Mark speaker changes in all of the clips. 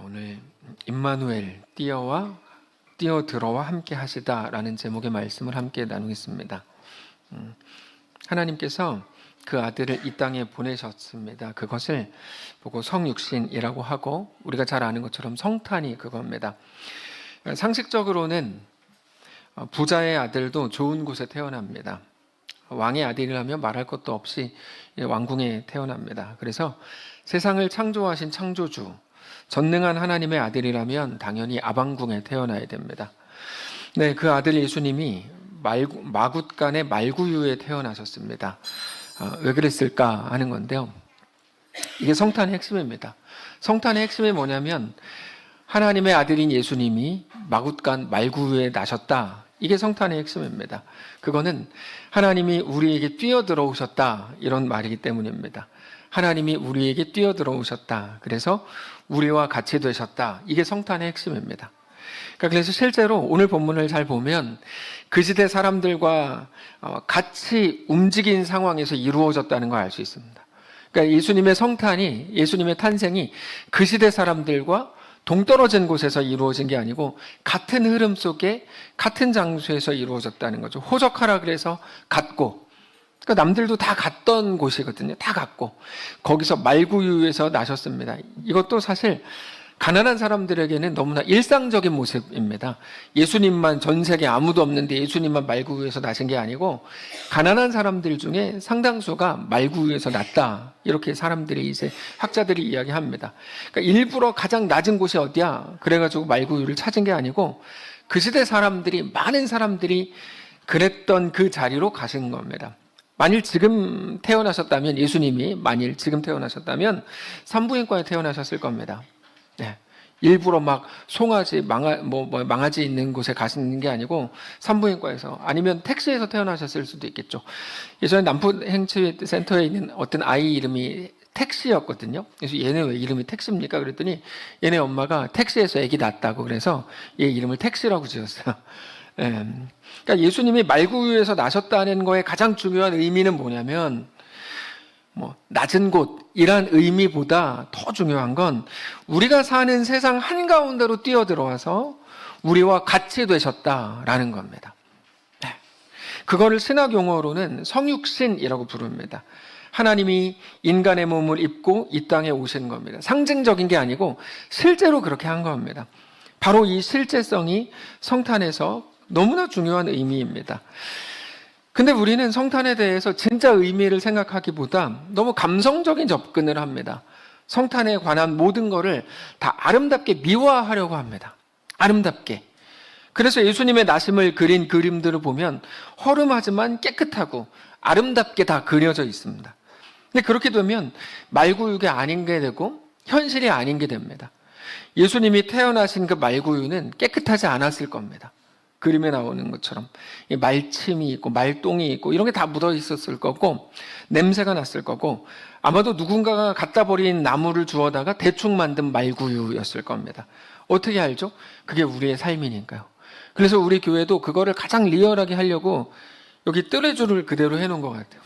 Speaker 1: 오늘 임마누엘 뛰어들어와 함께 하시다라는 제목의 말씀을 함께 나누겠습니다. 하나님께서 그 아들을 이 땅에 보내셨습니다. 그것을 보고 성육신이라고 하고 우리가 잘 아는 것처럼 성탄이 그겁니다. 상식적으로는 부자의 아들도 좋은 곳에 태어납니다. 왕의 아들이라면 말할 것도 없이 왕궁에 태어납니다. 그래서 세상을 창조하신 창조주, 전능한 하나님의 아들이라면 당연히 아방궁에 태어나야 됩니다. 네, 그 아들 예수님이 마굿간의 말구유에 태어나셨습니다. 왜 그랬을까 하는 건데요. 이게 성탄의 핵심입니다. 성탄의 핵심이 뭐냐면 하나님의 아들인 예수님이 마굿간 말구유에 나셨다. 이게 성탄의 핵심입니다. 그거는 하나님이 우리에게 뛰어들어오셨다 이런 말이기 때문입니다. 하나님이 우리에게 뛰어들어오셨다. 그래서 우리와 같이 되셨다. 이게 성탄의 핵심입니다. 그래서 실제로 오늘 본문을 잘 보면 그 시대 사람들과 같이 움직인 상황에서 이루어졌다는 걸 알 수 있습니다. 그러니까 예수님의 성탄이, 예수님의 탄생이 그 시대 사람들과 동떨어진 곳에서 이루어진 게 아니고 같은 흐름 속에 같은 장소에서 이루어졌다는 거죠. 호적하라 그래서 같고, 그러니까 남들도 다 갔던 곳이거든요. 다 갔고 거기서 말구유에서 나셨습니다. 이것도 사실 가난한 사람들에게는 너무나 일상적인 모습입니다. 예수님만 전 세계 아무도 없는데 예수님만 말구유에서 나신 게 아니고 가난한 사람들 중에 상당수가 말구유에서 났다. 이렇게 사람들이 이제 학자들이 이야기합니다. 그러니까 일부러 가장 낮은 곳이 어디야? 그래가지고 말구유를 찾은 게 아니고 그 시대 사람들이, 많은 사람들이 그랬던 그 자리로 가신 겁니다. 만일 지금 태어나셨다면, 예수님이 만일 지금 태어나셨다면 산부인과에 태어나셨을 겁니다. 네. 일부러 막 송아지, 망아지 있는 곳에 가시는 게 아니고 산부인과에서, 아니면 택시에서 태어나셨을 수도 있겠죠. 예전에 남포행치센터에 있는 어떤 아이 이름이 택시였거든요. 그래서 얘네 왜 이름이 택시입니까? 그랬더니 얘네 엄마가 택시에서 아기 낳았다고 그래서 얘 이름을 택시라고 지었어요. 네. 그러니까 예수님이 말구유에서 나셨다는 거에 가장 중요한 의미는 뭐냐면, 낮은 곳이란 의미보다 더 중요한 건 우리가 사는 세상 한가운데로 뛰어들어와서 우리와 같이 되셨다라는 겁니다. 네. 그거를 신학 용어로는 성육신이라고 부릅니다. 하나님이 인간의 몸을 입고 이 땅에 오신 겁니다. 상징적인 게 아니고 실제로 그렇게 한 겁니다. 바로 이 실제성이 성탄에서 너무나 중요한 의미입니다. 근데 우리는 성탄에 대해서 진짜 의미를 생각하기보다 너무 감성적인 접근을 합니다. 성탄에 관한 모든 거를 다 아름답게 미화하려고 합니다. 아름답게. 그래서 예수님의 나심을 그린 그림들을 보면 허름하지만 깨끗하고 아름답게 다 그려져 있습니다. 근데 그렇게 되면 말구유가 아닌 게 되고 현실이 아닌 게 됩니다. 예수님이 태어나신 그 말구유는 깨끗하지 않았을 겁니다. 그림에 나오는 것처럼 말침이 있고 말똥이 있고 이런 게 다 묻어 있었을 거고 냄새가 났을 거고 아마도 누군가가 갖다 버린 나무를 주워다가 대충 만든 말구유였을 겁니다. 어떻게 알죠? 그게 우리의 삶이니까요. 그래서 우리 교회도 그거를 가장 리얼하게 하려고 여기 뜨레줄을 그대로 해놓은 것 같아요.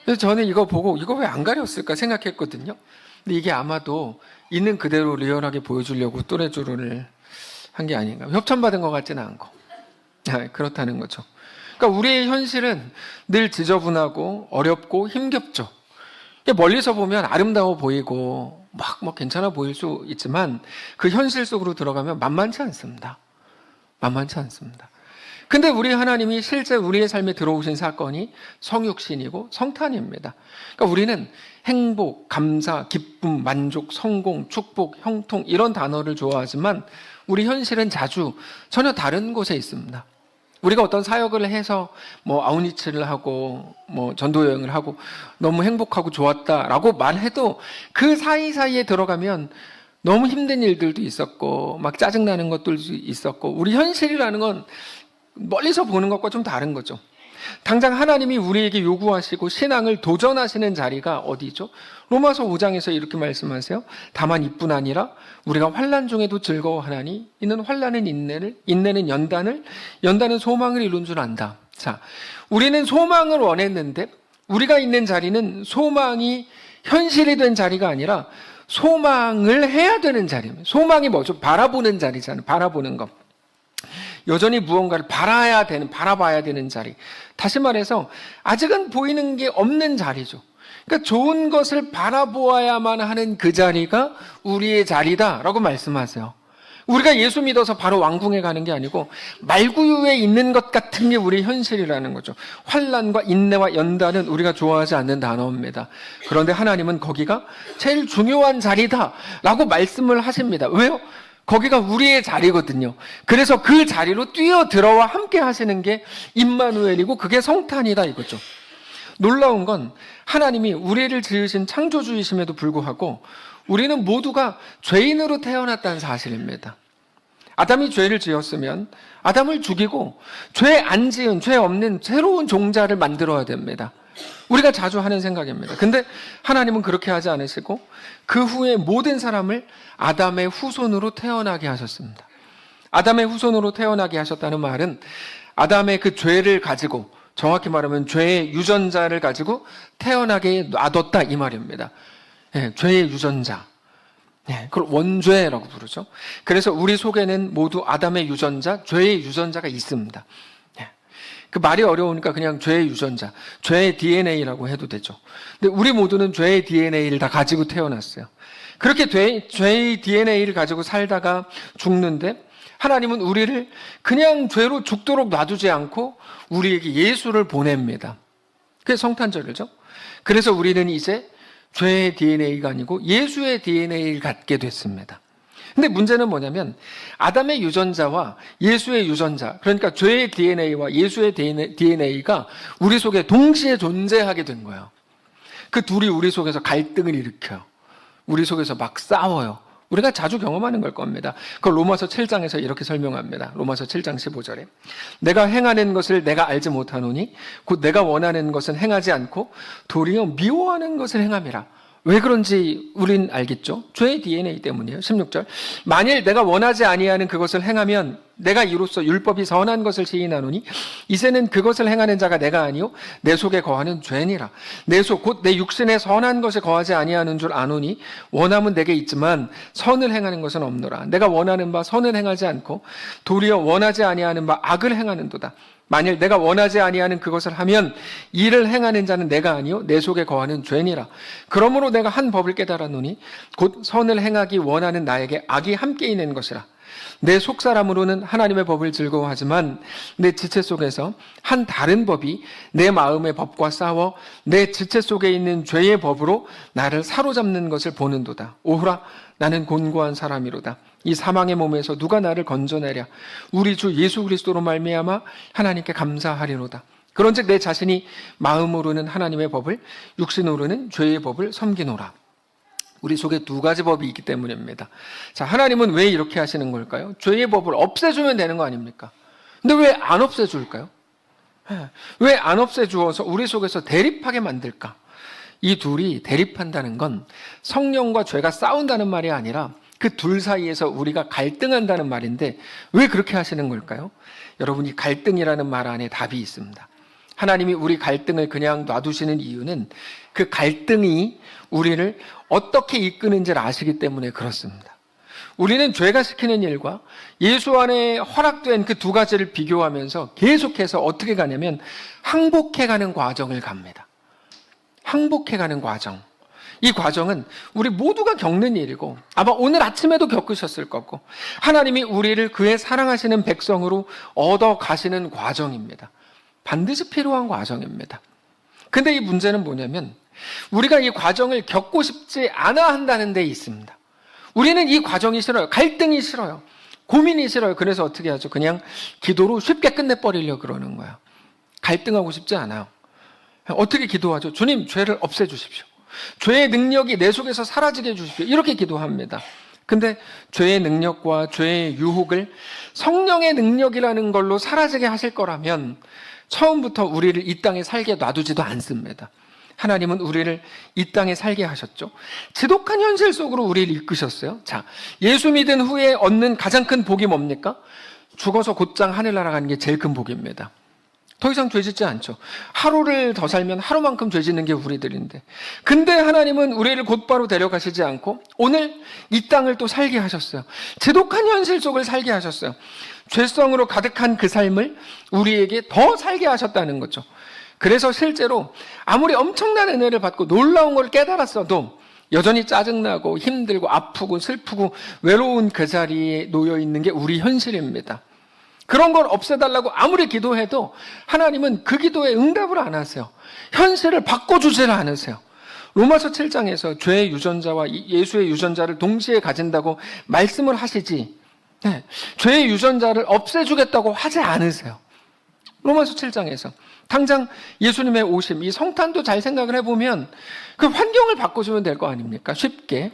Speaker 1: 그래서 저는 이거 보고 이거 왜 안 가렸을까 생각했거든요. 근데 이게 아마도 있는 그대로 리얼하게 보여주려고 뜨레줄을 한 게 아닌가. 협찬받은 것 같지는 않고. 그렇다는 거죠. 그러니까 우리의 현실은 늘 지저분하고 어렵고 힘겹죠. 멀리서 보면 아름다워 보이고 막 괜찮아 보일 수 있지만 그 현실 속으로 들어가면 만만치 않습니다. 만만치 않습니다. 근데 우리 하나님이 실제 우리의 삶에 들어오신 사건이 성육신이고 성탄입니다. 그러니까 우리는 행복, 감사, 기쁨, 만족, 성공, 축복, 형통 이런 단어를 좋아하지만 우리 현실은 자주 전혀 다른 곳에 있습니다. 우리가 어떤 사역을 해서 아우니츠를 하고 전도 여행을 하고 너무 행복하고 좋았다라고 말해도 그 사이사이에 들어가면 너무 힘든 일들도 있었고 막 짜증나는 것들도 있었고 우리 현실이라는 건 멀리서 보는 것과 좀 다른 거죠. 당장 하나님이 우리에게 요구하시고 신앙을 도전하시는 자리가 어디죠? 로마서 5장에서 이렇게 말씀하세요. 다만 이뿐 아니라 우리가 환난 중에도 즐거워하나니 이는 환난은 인내를, 인내는 연단을, 연단은 소망을 이룬 줄 안다. 자, 우리는 소망을 원했는데 우리가 있는 자리는 소망이 현실이 된 자리가 아니라 소망을 해야 되는 자리입니다. 소망이 뭐죠? 바라보는 자리잖아요. 바라보는 것. 여전히 무언가를 바라봐야 되는 자리. 다시 말해서 아직은 보이는 게 없는 자리죠. 그러니까 좋은 것을 바라보아야만 하는 그 자리가 우리의 자리다라고 말씀하세요. 우리가 예수 믿어서 바로 왕궁에 가는 게 아니고 말구유에 있는 것 같은 게 우리의 현실이라는 거죠. 환난과 인내와 연단은 우리가 좋아하지 않는 단어입니다. 그런데 하나님은 거기가 제일 중요한 자리다라고 말씀을 하십니다. 왜요? 거기가 우리의 자리거든요. 그래서 그 자리로 뛰어들어와 함께 하시는 게 임마누엘이고 그게 성탄이다 이거죠. 놀라운 건 하나님이 우리를 지으신 창조주이심에도 불구하고 우리는 모두가 죄인으로 태어났다는 사실입니다. 아담이 죄를 지었으면 아담을 죽이고 죄 안 지은, 죄 없는 새로운 종자를 만들어야 됩니다. 우리가 자주 하는 생각입니다. 근데 하나님은 그렇게 하지 않으시고 그 후에 모든 사람을 아담의 후손으로 태어나게 하셨습니다. 아담의 후손으로 태어나게 하셨다는 말은 아담의 그 죄를 가지고, 정확히 말하면 죄의 유전자를 가지고 태어나게 놔뒀다 이 말입니다. 죄의 유전자. 그걸 원죄라고 부르죠. 그래서 우리 속에는 모두 아담의 유전자, 죄의 유전자가 있습니다. 그 말이 어려우니까 그냥 죄의 유전자, 죄의 DNA라고 해도 되죠. 근데 우리 모두는 죄의 DNA를 다 가지고 태어났어요. 그렇게 죄의 DNA를 가지고 살다가 죽는데 하나님은 우리를 그냥 죄로 죽도록 놔두지 않고 우리에게 예수를 보냅니다. 그게 성탄절이죠. 그래서 우리는 이제 죄의 DNA가 아니고 예수의 DNA를 갖게 됐습니다. 근데 문제는 뭐냐면 아담의 유전자와 예수의 유전자, 그러니까 죄의 DNA와 예수의 DNA가 우리 속에 동시에 존재하게 된 거예요. 그 둘이 우리 속에서 갈등을 일으켜요. 우리 속에서 막 싸워요. 우리가 자주 경험하는 걸 겁니다. 그걸 로마서 7장에서 이렇게 설명합니다. 로마서 7장 15절에 내가 행하는 것을 내가 알지 못하노니 곧 내가 원하는 것은 행하지 않고 도리어 미워하는 것을 행함이라. 왜 그런지 우린 알겠죠? 죄의 DNA 때문이에요. 16절 만일 내가 원하지 아니하는 그것을 행하면 내가 이로써 율법이 선한 것을 시인하노니 이제는 그것을 행하는 자가 내가 아니요 내 속에 거하는 죄니라. 내 속 곧 내 육신에 선한 것에 거하지 아니하는 줄 아노니 원함은 내게 있지만 선을 행하는 것은 없노라. 내가 원하는 바 선을 행하지 않고 도리어 원하지 아니하는 바 악을 행하는도다. 만일 내가 원하지 아니하는 그것을 하면 이를 행하는 자는 내가 아니요 내 속에 거하는 죄니라. 그러므로 내가 한 법을 깨달았노니 곧 선을 행하기 원하는 나에게 악이 함께 있는 것이라. 내 속사람으로는 하나님의 법을 즐거워하지만 내 지체 속에서 한 다른 법이 내 마음의 법과 싸워 내 지체 속에 있는 죄의 법으로 나를 사로잡는 것을 보는도다. 오호라 나는 곤고한 사람이로다. 이 사망의 몸에서 누가 나를 건져내랴. 우리 주 예수 그리스도로 말미암아 하나님께 감사하리로다. 그런즉 내 자신이 마음으로는 하나님의 법을 육신으로는 죄의 법을 섬기노라. 우리 속에 두 가지 법이 있기 때문입니다. 자, 하나님은 왜 이렇게 하시는 걸까요? 죄의 법을 없애주면 되는 거 아닙니까? 근데 왜 안 없애줄까요? 왜 안 없애주어서 우리 속에서 대립하게 만들까? 이 둘이 대립한다는 건 성령과 죄가 싸운다는 말이 아니라 그 둘 사이에서 우리가 갈등한다는 말인데 왜 그렇게 하시는 걸까요? 여러분, 이 갈등이라는 말 안에 답이 있습니다. 하나님이 우리 갈등을 그냥 놔두시는 이유는 그 갈등이 우리를 어떻게 이끄는지를 아시기 때문에 그렇습니다. 우리는 죄가 시키는 일과 예수 안에 허락된 그 두 가지를 비교하면서 계속해서 어떻게 가냐면 항복해가는 과정을 갑니다. 항복해가는 과정. 이 과정은 우리 모두가 겪는 일이고 아마 오늘 아침에도 겪으셨을 거고 하나님이 우리를 그의 사랑하시는 백성으로 얻어 가시는 과정입니다. 반드시 필요한 과정입니다. 근데 이 문제는 뭐냐면 우리가 이 과정을 겪고 싶지 않아 한다는 데 있습니다. 우리는 이 과정이 싫어요. 갈등이 싫어요. 고민이 싫어요. 그래서 어떻게 하죠? 그냥 기도로 쉽게 끝내버리려고 그러는 거예요. 갈등하고 싶지 않아요. 어떻게 기도하죠? 주님, 죄를 없애주십시오. 죄의 능력이 내 속에서 사라지게 해주십시오. 이렇게 기도합니다. 근데 죄의 능력과 죄의 유혹을 성령의 능력이라는 걸로 사라지게 하실 거라면 처음부터 우리를 이 땅에 살게 놔두지도 않습니다. 하나님은 우리를 이 땅에 살게 하셨죠. 지독한 현실 속으로 우리를 이끄셨어요. 자, 예수 믿은 후에 얻는 가장 큰 복이 뭡니까? 죽어서 곧장 하늘나라 가는 게 제일 큰 복입니다. 더 이상 죄짓지 않죠. 하루를 더 살면 하루만큼 죄짓는 게 우리들인데, 근데 하나님은 우리를 곧바로 데려가시지 않고 오늘 이 땅을 또 살게 하셨어요. 지독한 현실 속을 살게 하셨어요. 죄성으로 가득한 그 삶을 우리에게 더 살게 하셨다는 거죠. 그래서 실제로 아무리 엄청난 은혜를 받고 놀라운 걸 깨달았어도 여전히 짜증나고 힘들고 아프고 슬프고 외로운 그 자리에 놓여 있는 게 우리 현실입니다. 그런 걸 없애달라고 아무리 기도해도 하나님은 그 기도에 응답을 안 하세요. 현실을 바꿔주지를 않으세요. 로마서 7장에서 죄의 유전자와 예수의 유전자를 동시에 가진다고 말씀을 하시지, 죄의 유전자를 없애주겠다고 하지 않으세요. 로마서 7장에서 당장 예수님의 오심, 이 성탄도 잘 생각을 해보면 그 환경을 바꿔주면 될 거 아닙니까? 쉽게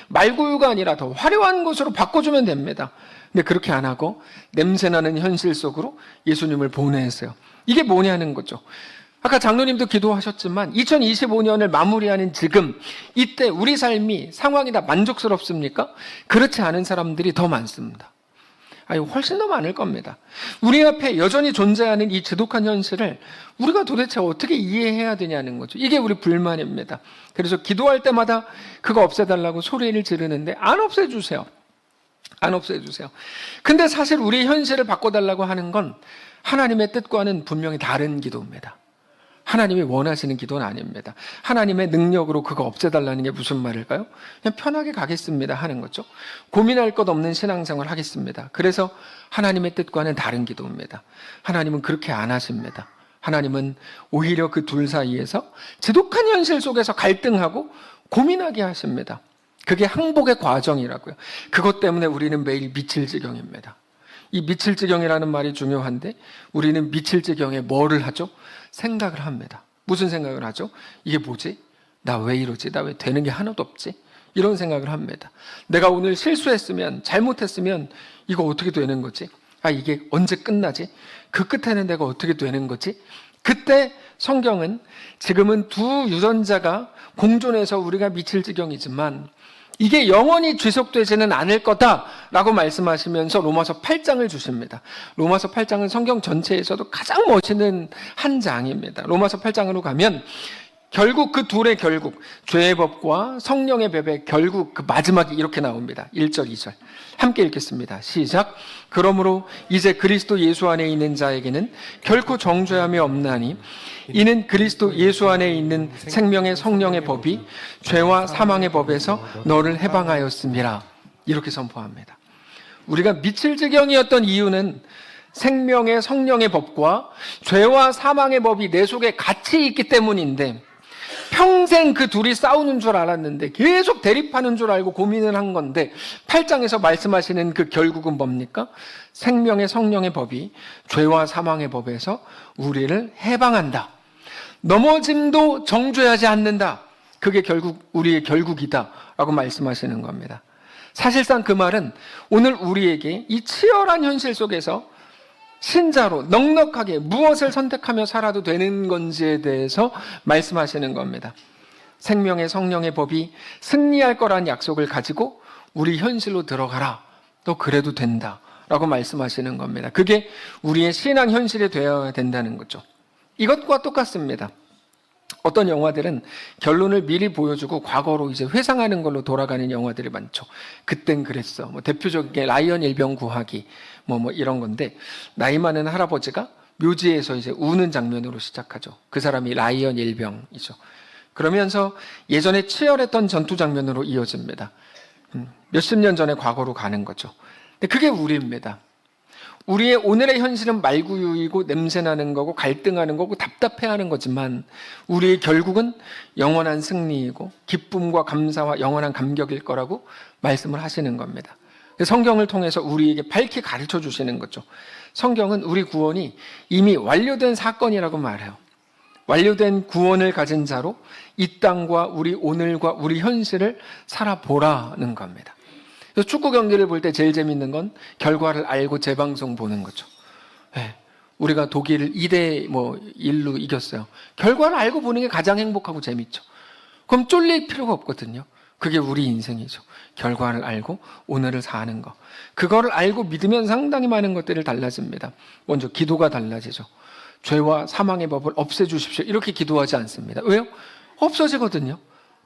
Speaker 1: 말구유가 아니라 더 화려한 것으로 바꿔주면 됩니다. 근데 그렇게 안 하고 냄새나는 현실 속으로 예수님을 보내세요. 이게 뭐냐는 거죠. 아까 장로님도 기도하셨지만 2025년을 마무리하는 지금 이때 우리 삶이 상황이 다 만족스럽습니까? 그렇지 않은 사람들이 더 많습니다. 훨씬 더 많을 겁니다. 우리 앞에 여전히 존재하는 이 지독한 현실을 우리가 도대체 어떻게 이해해야 되냐는 거죠. 이게 우리 불만입니다. 그래서 기도할 때마다 그거 없애달라고 소리를 지르는데 안 없애주세요. 안 없애주세요. 근데 사실 우리 현실을 바꿔달라고 하는 건 하나님의 뜻과는 분명히 다른 기도입니다. 하나님이 원하시는 기도는 아닙니다. 하나님의 능력으로 그거 없애달라는 게 무슨 말일까요? 그냥 편하게 가겠습니다 하는 거죠. 고민할 것 없는 신앙생활 하겠습니다. 그래서 하나님의 뜻과는 다른 기도입니다. 하나님은 그렇게 안 하십니다. 하나님은 오히려 그 둘 사이에서 지독한 현실 속에서 갈등하고 고민하게 하십니다. 그게 항복의 과정이라고요. 그것 때문에 우리는 매일 미칠 지경입니다. 이 미칠 지경이라는 말이 중요한데 우리는 미칠 지경에 뭐를 하죠? 생각을 합니다. 무슨 생각을 하죠? 이게 뭐지? 나 왜 이러지? 나 왜 되는 게 하나도 없지? 이런 생각을 합니다. 내가 오늘 실수했으면, 잘못했으면 이거 어떻게 되는 거지? 이게 언제 끝나지? 그 끝에는 내가 어떻게 되는 거지? 그때 성경은 지금은 두 유전자가 공존해서 우리가 미칠 지경이지만 이게 영원히 지속되지는 않을 거다라고 말씀하시면서 로마서 8장을 주십니다. 로마서 8장은 성경 전체에서도 가장 멋있는 한 장입니다. 로마서 8장으로 가면 결국 그 둘의 결국, 죄의 법과 성령의 법의 결국 그 마지막이 이렇게 나옵니다. 1절, 2절. 함께 읽겠습니다. 시작. 그러므로 이제 그리스도 예수 안에 있는 자에게는 결코 정죄함이 없나니 이는 그리스도 예수 안에 있는 생명의 성령의 법이 죄와 사망의 법에서 너를 해방하였음이라. 이렇게 선포합니다. 우리가 미칠 지경이었던 이유는 생명의 성령의 법과 죄와 사망의 법이 내 속에 같이 있기 때문인데 평생 그 둘이 싸우는 줄 알았는데 계속 대립하는 줄 알고 고민을 한 건데 8장에서 말씀하시는 그 결국은 뭡니까? 생명의 성령의 법이 죄와 사망의 법에서 우리를 해방한다. 넘어짐도 정죄하지 않는다. 그게 결국 우리의 결국이다 라고 말씀하시는 겁니다. 사실상 그 말은 오늘 우리에게 이 치열한 현실 속에서 신자로 넉넉하게 무엇을 선택하며 살아도 되는 건지에 대해서 말씀하시는 겁니다. 생명의 성령의 법이 승리할 거란 약속을 가지고 우리 현실로 들어가라. 또 그래도 된다 라고 말씀하시는 겁니다. 그게 우리의 신앙 현실이 되어야 된다는 거죠. 이것과 똑같습니다. 어떤 영화들은 결론을 미리 보여주고 과거로 이제 회상하는 걸로 돌아가는 영화들이 많죠. 그땐 그랬어. 대표적인 게 라이언 일병 구하기 이런 건데 나이 많은 할아버지가 묘지에서 이제 우는 장면으로 시작하죠. 그 사람이 라이언 일병이죠. 그러면서 예전에 치열했던 전투 장면으로 이어집니다. 몇십 년 전의 과거로 가는 거죠. 근데 그게 우리입니다. 우리의 오늘의 현실은 말구유이고 냄새나는 거고 갈등하는 거고 답답해하는 거지만 우리의 결국은 영원한 승리이고 기쁨과 감사와 영원한 감격일 거라고 말씀을 하시는 겁니다. 성경을 통해서 우리에게 밝히 가르쳐 주시는 거죠. 성경은 우리 구원이 이미 완료된 사건이라고 말해요. 완료된 구원을 가진 자로 이 땅과 우리 오늘과 우리 현실을 살아보라는 겁니다. 축구 경기를 볼 때 제일 재밌는 건 결과를 알고 재방송 보는 거죠. 우리가 독일을 2대1로 이겼어요. 결과를 알고 보는 게 가장 행복하고 재밌죠. 그럼 쫄릴 필요가 없거든요. 그게 우리 인생이죠. 결과를 알고 오늘을 사는 거. 그거를 알고 믿으면 상당히 많은 것들이 달라집니다. 먼저 기도가 달라지죠. 죄와 사망의 법을 없애주십시오. 이렇게 기도하지 않습니다. 왜요? 없어지거든요.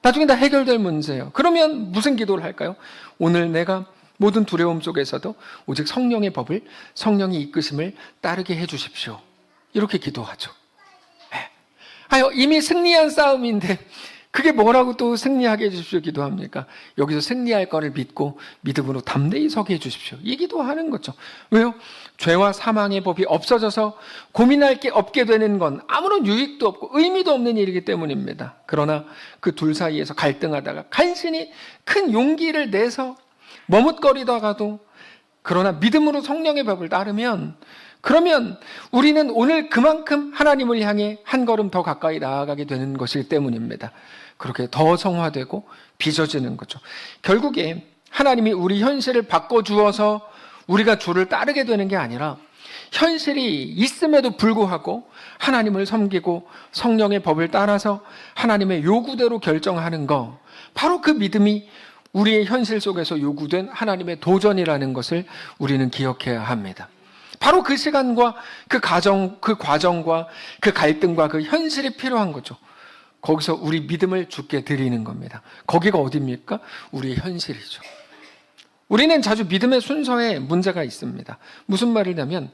Speaker 1: 나중에 다 해결될 문제예요. 그러면 무슨 기도를 할까요? 오늘 내가 모든 두려움 속에서도 오직 성령의 법을, 성령의 이끄심을 따르게 해주십시오. 이렇게 기도하죠. 이미 승리한 싸움인데 그게 뭐라고 또 승리하게 해주십시오 기도합니까? 여기서 승리할 거를 믿고 믿음으로 담대히 서게 해주십시오. 이 기도하는 거죠. 왜요? 죄와 사망의 법이 없어져서 고민할 게 없게 되는 건 아무런 유익도 없고 의미도 없는 일이기 때문입니다. 그러나 그 둘 사이에서 갈등하다가 간신히 큰 용기를 내서 머뭇거리다가도 그러나 믿음으로 성령의 법을 따르면 그러면 우리는 오늘 그만큼 하나님을 향해 한 걸음 더 가까이 나아가게 되는 것이기 때문입니다. 그렇게 더 성화되고 빚어지는 거죠. 결국에 하나님이 우리 현실을 바꿔주어서 우리가 주를 따르게 되는 게 아니라 현실이 있음에도 불구하고 하나님을 섬기고 성령의 법을 따라서 하나님의 요구대로 결정하는 거, 바로 그 믿음이 우리의 현실 속에서 요구된 하나님의 도전이라는 것을 우리는 기억해야 합니다. 바로 그 시간과 그 과정과 그 갈등과 그 현실이 필요한 거죠. 거기서 우리 믿음을 주께 드리는 겁니다. 거기가 어디입니까? 우리의 현실이죠. 우리는 자주 믿음의 순서에 문제가 있습니다. 무슨 말이냐면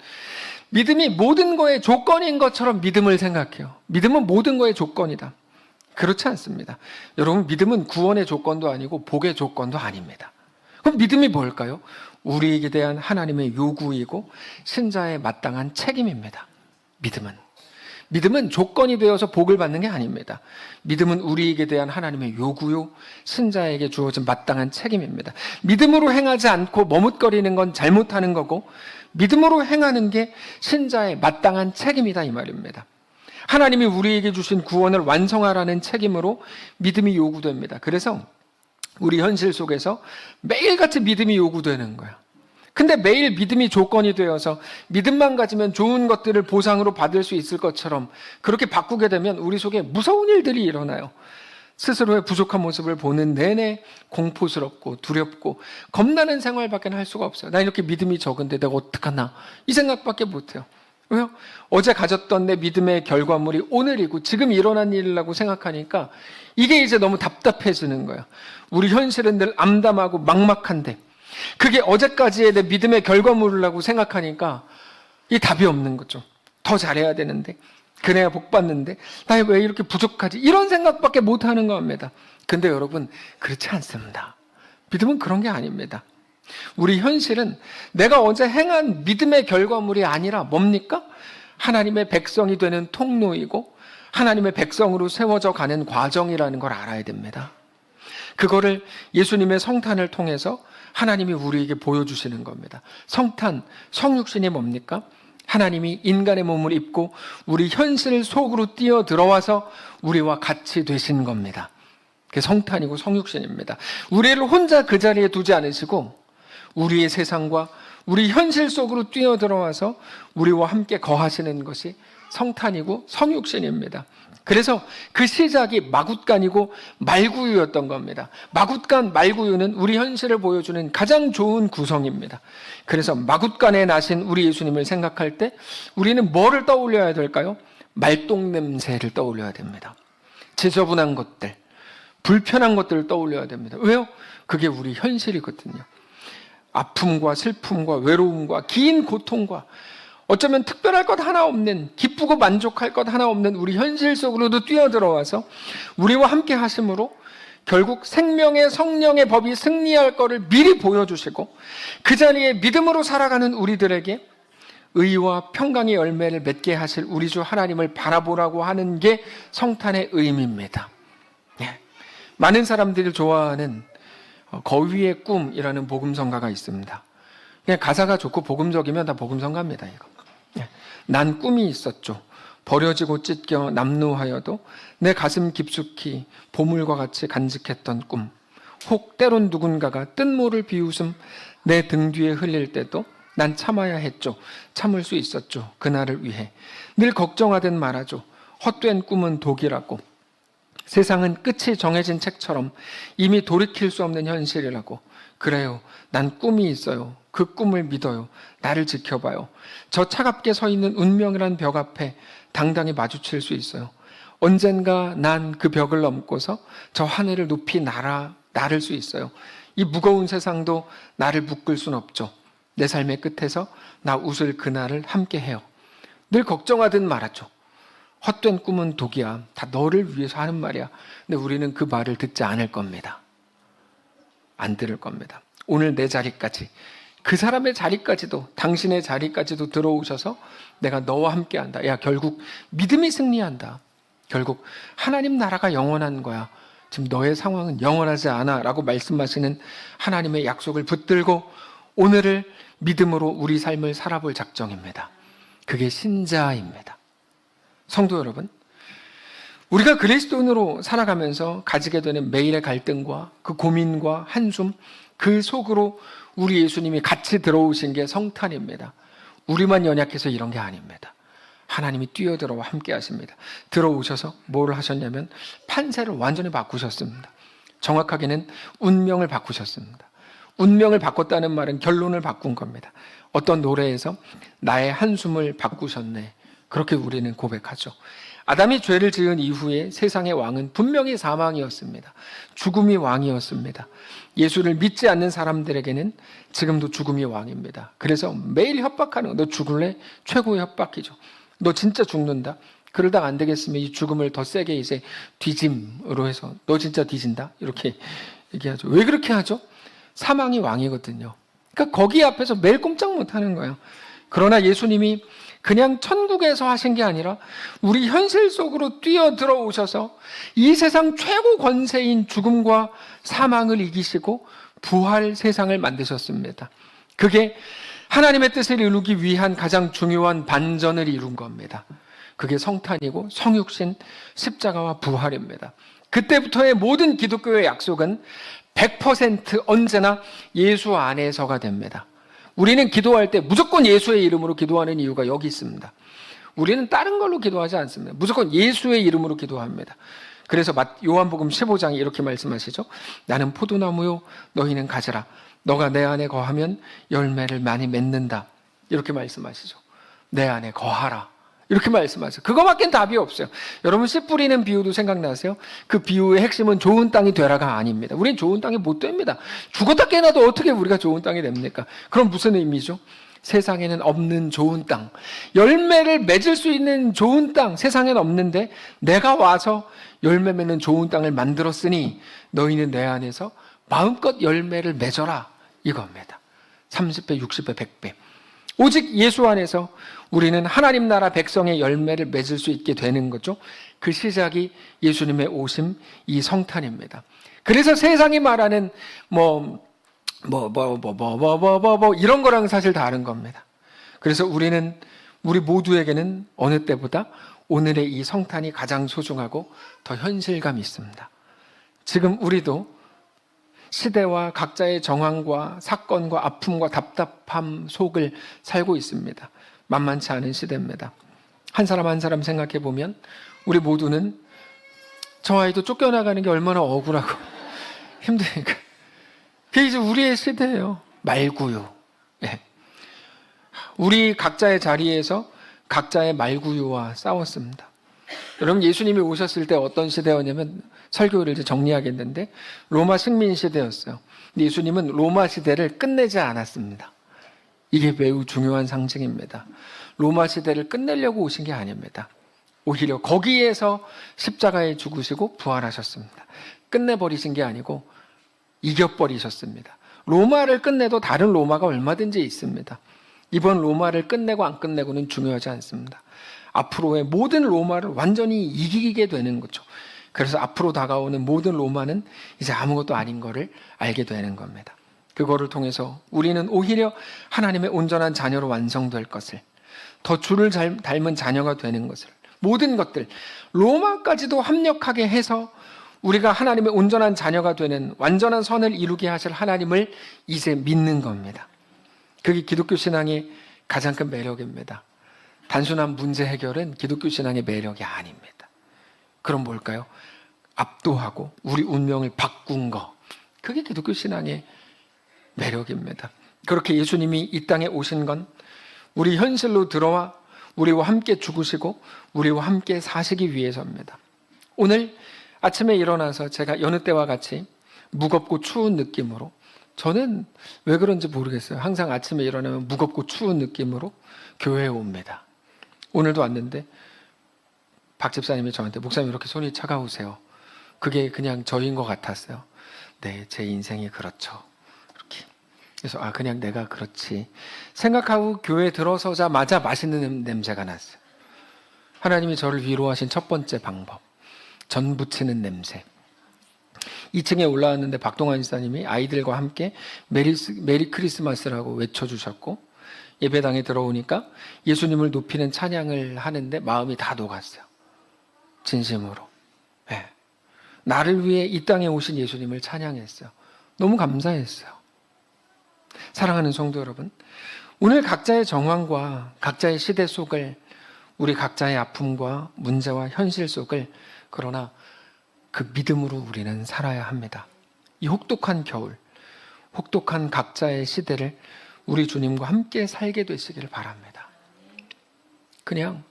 Speaker 1: 믿음이 모든 거의 조건인 것처럼 믿음을 생각해요. 믿음은 모든 거의 조건이다. 그렇지 않습니다. 여러분, 믿음은 구원의 조건도 아니고 복의 조건도 아닙니다. 그럼 믿음이 뭘까요? 우리에게 대한 하나님의 요구이고 신자의 마땅한 책임입니다. 믿음은 조건이 되어서 복을 받는 게 아닙니다. 믿음은 우리에게 대한 하나님의 요구요, 신자에게 주어진 마땅한 책임입니다. 믿음으로 행하지 않고 머뭇거리는 건 잘못하는 거고 믿음으로 행하는 게 신자의 마땅한 책임이다 이 말입니다. 하나님이 우리에게 주신 구원을 완성하라는 책임으로 믿음이 요구됩니다. 그래서 우리 현실 속에서 매일같이 믿음이 요구되는 거야. 근데 매일 믿음이 조건이 되어서 믿음만 가지면 좋은 것들을 보상으로 받을 수 있을 것처럼 그렇게 바꾸게 되면 우리 속에 무서운 일들이 일어나요. 스스로의 부족한 모습을 보는 내내 공포스럽고 두렵고 겁나는 생활밖에 할 수가 없어요. 나 이렇게 믿음이 적은데 내가 어떡하나 이 생각밖에 못해요. 왜요? 어제 가졌던 내 믿음의 결과물이 오늘이고 지금 일어난 일이라고 생각하니까 이게 이제 너무 답답해지는 거예요. 우리 현실은 늘 암담하고 막막한데 그게 어제까지의 내 믿음의 결과물이라고 생각하니까 이 답이 없는 거죠. 더 잘해야 되는데, 그래야 복 받는데, 나 왜 이렇게 부족하지? 이런 생각밖에 못 하는 겁니다. 근데 여러분, 그렇지 않습니다. 믿음은 그런 게 아닙니다. 우리 현실은 내가 어제 행한 믿음의 결과물이 아니라 뭡니까? 하나님의 백성이 되는 통로이고 하나님의 백성으로 세워져 가는 과정이라는 걸 알아야 됩니다. 그거를 예수님의 성탄을 통해서 하나님이 우리에게 보여주시는 겁니다. 성탄, 성육신이 뭡니까? 하나님이 인간의 몸을 입고 우리 현실 속으로 뛰어 들어와서 우리와 같이 되신 겁니다. 그게 성탄이고 성육신입니다. 우리를 혼자 그 자리에 두지 않으시고 우리의 세상과 우리 현실 속으로 뛰어 들어와서 우리와 함께 거하시는 것이 성탄이고 성육신입니다. 그래서 그 시작이 마굿간이고 말구유였던 겁니다. 마굿간, 말구유는 우리 현실을 보여주는 가장 좋은 구성입니다. 그래서 마굿간에 나신 우리 예수님을 생각할 때 우리는 뭐를 떠올려야 될까요? 말똥냄새를 떠올려야 됩니다. 지저분한 것들, 불편한 것들을 떠올려야 됩니다. 왜요? 그게 우리 현실이거든요. 아픔과 슬픔과 외로움과 긴 고통과 어쩌면 특별할 것 하나 없는, 기쁘고 만족할 것 하나 없는 우리 현실 속으로도 뛰어들어와서 우리와 함께 하심으로 결국 생명의 성령의 법이 승리할 것을 미리 보여주시고 그 자리에 믿음으로 살아가는 우리들에게 의와 평강의 열매를 맺게 하실 우리 주 하나님을 바라보라고 하는 게 성탄의 의미입니다. 많은 사람들이 좋아하는 거위의 꿈이라는 복음성가가 있습니다. 그냥 가사가 좋고 복음적이면 다 복음성가입니다. 이거. 난 꿈이 있었죠. 버려지고 찢겨 남루하여도 내 가슴 깊숙이 보물과 같이 간직했던 꿈. 혹 때론 누군가가 뜬모를 비웃음 내 등 뒤에 흘릴 때도 난 참아야 했죠. 참을 수 있었죠. 그날을 위해. 늘 걱정하듯 말하죠. 헛된 꿈은 독이라고. 세상은 끝이 정해진 책처럼 이미 돌이킬 수 없는 현실이라고. 그래요. 난 꿈이 있어요. 그 꿈을 믿어요. 나를 지켜봐요. 저 차갑게 서 있는 운명이란 벽 앞에 당당히 마주칠 수 있어요. 언젠가 난 그 벽을 넘고서 저 하늘을 높이 날을 수 있어요. 이 무거운 세상도 나를 묶을 순 없죠. 내 삶의 끝에서 나 웃을 그날을 함께 해요. 늘 걱정하듯 말하죠. 헛된 꿈은 독이야. 다 너를 위해서 하는 말이야. 근데 우리는 그 말을 듣지 않을 겁니다. 안 들을 겁니다. 오늘 내 자리까지, 그 사람의 자리까지도, 당신의 자리까지도 들어오셔서 내가 너와 함께 한다. 야, 결국 믿음이 승리한다. 결국 하나님 나라가 영원한 거야. 지금 너의 상황은 영원하지 않아 라고 말씀하시는 하나님의 약속을 붙들고 오늘을 믿음으로 우리 삶을 살아볼 작정입니다. 그게 신자입니다. 성도 여러분, 우리가 그리스도인으로 살아가면서 가지게 되는 매일의 갈등과 그 고민과 한숨, 그 속으로 우리 예수님이 같이 들어오신 게 성탄입니다. 우리만 연약해서 이런 게 아닙니다. 하나님이 뛰어들어와 함께 하십니다. 들어오셔서 뭘 하셨냐면 판세를 완전히 바꾸셨습니다. 정확하게는 운명을 바꾸셨습니다. 운명을 바꿨다는 말은 결론을 바꾼 겁니다. 어떤 노래에서 나의 한숨을 바꾸셨네. 그렇게 우리는 고백하죠. 아담이 죄를 지은 이후에 세상의 왕은 분명히 사망이었습니다. 죽음이 왕이었습니다. 예수를 믿지 않는 사람들에게는 지금도 죽음이 왕입니다. 그래서 매일 협박하는 거, 너 죽을래? 최고의 협박이죠. 너 진짜 죽는다? 그러다가 안 되겠으면 이 죽음을 더 세게 이제 뒤짐으로 해서 너 진짜 뒤진다? 이렇게 얘기하죠. 왜 그렇게 하죠? 사망이 왕이거든요. 그러니까 거기 앞에서 매일 꼼짝 못 하는 거예요. 그러나 예수님이 그냥 천국에서 하신 게 아니라 우리 현실 속으로 뛰어들어 오셔서 이 세상 최고 권세인 죽음과 사망을 이기시고 부활 세상을 만드셨습니다. 그게 하나님의 뜻을 이루기 위한 가장 중요한 반전을 이룬 겁니다. 그게 성탄이고 성육신, 십자가와 부활입니다. 그때부터의 모든 기독교의 약속은 100% 언제나 예수 안에서가 됩니다. 우리는 기도할 때 무조건 예수의 이름으로 기도하는 이유가 여기 있습니다. 우리는 다른 걸로 기도하지 않습니다. 무조건 예수의 이름으로 기도합니다. 그래서 요한복음 15장에 이렇게 말씀하시죠. 나는 포도나무요, 너희는 가지라. 너가 내 안에 거하면 열매를 많이 맺는다. 이렇게 말씀하시죠. 내 안에 거하라. 이렇게 말씀하세요. 그거밖엔 답이 없어요. 여러분 씨 뿌리는 비유도 생각나세요? 그 비유의 핵심은 좋은 땅이 되라가 아닙니다. 우린 좋은 땅이 못 됩니다. 죽었다 깨어나도 어떻게 우리가 좋은 땅이 됩니까? 그럼 무슨 의미죠? 세상에는 없는 좋은 땅, 열매를 맺을 수 있는 좋은 땅 세상엔 없는데 내가 와서 열매 맺는 좋은 땅을 만들었으니 너희는 내 안에서 마음껏 열매를 맺어라 이겁니다. 30배, 60배, 100배. 오직 예수 안에서 우리는 하나님 나라 백성의 열매를 맺을 수 있게 되는 거죠. 그 시작이 예수님의 오심, 이 성탄입니다. 그래서 세상이 말하는 이런 거랑 사실 다른 겁니다. 그래서 우리 모두에게는 어느 때보다 오늘의 이 성탄이 가장 소중하고 더 현실감이 있습니다. 지금 우리도 시대와 각자의 정황과 사건과 아픔과 답답함 속을 살고 있습니다. 만만치 않은 시대입니다. 한 사람 한 사람 생각해 보면 우리 모두는 저 아이도 쫓겨나가는 게 얼마나 억울하고 힘드니까. 그게 이제 우리의 시대예요. 말구유. 예. 우리 각자의 자리에서 각자의 말구유와 싸웠습니다. 여러분 예수님이 오셨을 때 어떤 시대였냐면 설교를 이제 정리하겠는데 로마 식민 시대였어요. 근데 예수님은 로마 시대를 끝내지 않았습니다. 이게 매우 중요한 상징입니다. 로마 시대를 끝내려고 오신 게 아닙니다. 오히려 거기에서 십자가에 죽으시고 부활하셨습니다. 끝내버리신 게 아니고 이겨버리셨습니다. 로마를 끝내도 다른 로마가 얼마든지 있습니다. 이번 로마를 끝내고 안 끝내고는 중요하지 않습니다. 앞으로의 모든 로마를 완전히 이기게 되는 거죠. 그래서 앞으로 다가오는 모든 로마는 이제 아무것도 아닌 거를 알게 되는 겁니다. 그거를 통해서 우리는 오히려 하나님의 온전한 자녀로 완성될 것을, 더 주를 닮은 자녀가 되는 것을, 모든 것들, 로마까지도 합력하게 해서 우리가 하나님의 온전한 자녀가 되는 완전한 선을 이루게 하실 하나님을 이제 믿는 겁니다. 그게 기독교 신앙의 가장 큰 매력입니다. 단순한 문제 해결은 기독교 신앙의 매력이 아닙니다. 그럼 뭘까요? 압도하고 우리 운명을 바꾼 거, 그게 기독교 신앙의 매력입니다. 그렇게 예수님이 이 땅에 오신 건 우리 현실로 들어와 우리와 함께 죽으시고 우리와 함께 사시기 위해서입니다. 오늘 아침에 일어나서 제가 여느 때와 같이 무겁고 추운 느낌으로, 저는 왜 그런지 모르겠어요. 항상 아침에 일어나면 무겁고 추운 느낌으로 교회에 옵니다. 오늘도 왔는데 박 집사님이 저한테, 목사님 이렇게 손이 차가우세요. 그게 그냥 저인 것 같았어요. 네, 제 인생이 그렇죠. 이렇게. 그래서 그냥 내가 그렇지 생각하고 교회에 들어서자마자 맛있는 냄새가 났어요. 하나님이 저를 위로하신 첫 번째 방법, 전 부치는 냄새. 2층에 올라왔는데 박동환 지사님이 아이들과 함께 메리 크리스마스라고 외쳐주셨고, 예배당에 들어오니까 예수님을 높이는 찬양을 하는데 마음이 다 녹았어요. 진심으로. 네. 나를 위해 이 땅에 오신 예수님을 찬양했어요. 너무 감사했어요. 사랑하는 성도 여러분, 오늘 각자의 정황과 각자의 시대 속을, 우리 각자의 아픔과 문제와 현실 속을, 그러나 그 믿음으로 우리는 살아야 합니다. 이 혹독한 겨울, 혹독한 각자의 시대를 우리 주님과 함께 살게 되시기를 바랍니다. 그냥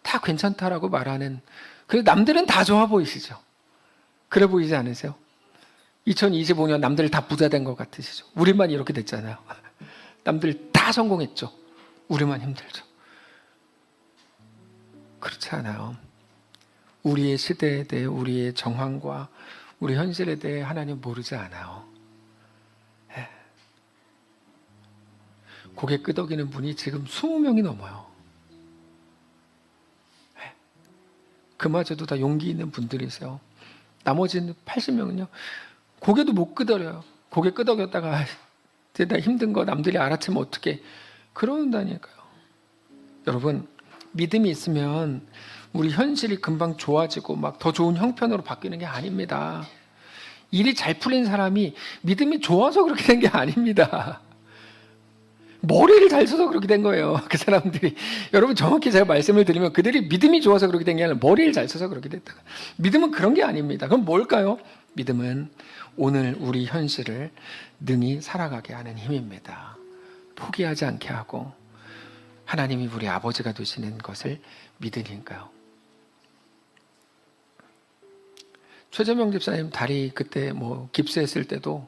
Speaker 1: 다 괜찮다라고 말하는, 남들은 다 좋아 보이시죠? 그래 보이지 않으세요? 2025년 남들 다 부자 된 것 같으시죠? 우리만 이렇게 됐잖아요. 남들 다 성공했죠? 우리만 힘들죠? 그렇지 않아요. 우리의 시대에 대해, 우리의 정황과 우리 현실에 대해 하나님 모르지 않아요. 고개 끄덕이는 분이 지금 20명이 넘어요. 그마저도 다 용기 있는 분들이세요. 나머지는 80명은요, 고개도 못 끄덕여요. 고개 끄덕였다가 나 힘든 거 남들이 알아채면 어떡해, 그런다니까요. 여러분, 믿음이 있으면 우리 현실이 금방 좋아지고 막 더 좋은 형편으로 바뀌는 게 아닙니다. 일이 잘 풀린 사람이 믿음이 좋아서 그렇게 된 게 아닙니다. 머리를 잘 써서 그렇게 된 거예요. 그 사람들이. 여러분, 정확히 제가 말씀을 드리면 그들이 믿음이 좋아서 그렇게 된 게 아니라 머리를 잘 써서 그렇게 됐다. 믿음은 그런 게 아닙니다. 그럼 뭘까요? 믿음은 오늘 우리 현실을 능히 살아가게 하는 힘입니다. 포기하지 않게 하고 하나님이 우리 아버지가 되시는 것을 믿으니까요. 최재명 집사님 다리 그때 깁스했을 때도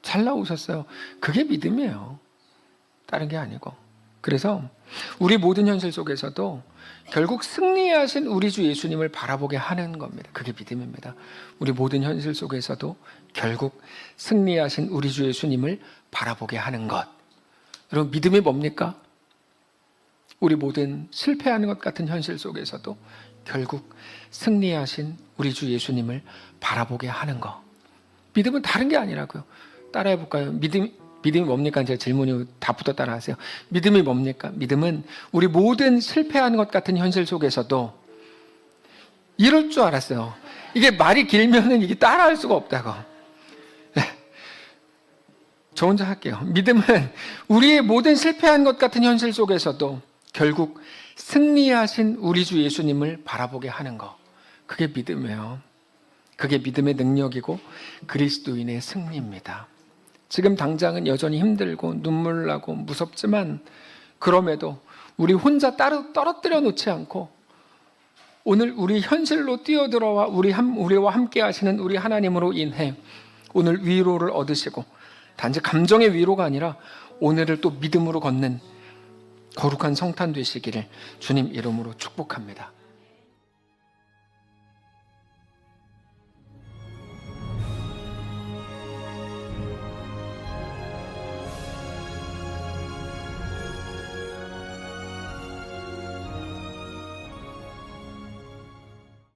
Speaker 1: 잘 나오셨어요. 그게 믿음이에요. 다른 게 아니고. 그래서 우리 모든 현실 속에서도 결국 승리하신 우리 주 예수님을 바라보게 하는 겁니다. 그게 믿음입니다. 우리 모든 현실 속에서도 결국 승리하신 우리 주 예수님을 바라보게 하는 것. 여러분, 믿음이 뭡니까? 우리 모든 실패하는 것 같은 현실 속에서도 결국 승리하신 우리 주 예수님을 바라보게 하는 것. 믿음은 다른 게 아니라고요. 따라해 볼까요? 믿음이 뭡니까? 제 질문이 답부터 따라하세요. 믿음이 뭡니까? 믿음은 우리 모든 실패하는 것 같은 현실 속에서도, 이럴 줄 알았어요. 이게 말이 길면은 이게 따라할 수가 없다고. 저 혼자 할게요. 믿음은 우리의 모든 실패한 것 같은 현실 속에서도 결국 승리하신 우리 주 예수님을 바라보게 하는 것. 그게 믿음이에요. 그게 믿음의 능력이고 그리스도인의 승리입니다. 지금 당장은 여전히 힘들고 눈물 나고 무섭지만, 그럼에도 우리 혼자 떨어뜨려 놓지 않고 오늘 우리 현실로 뛰어들어와 우리와 함께 하시는 우리 하나님으로 인해 오늘 위로를 얻으시고, 단지 감정의 위로가 아니라 오늘을 또 믿음으로 걷는 거룩한 성탄 되시기를 주님 이름으로 축복합니다.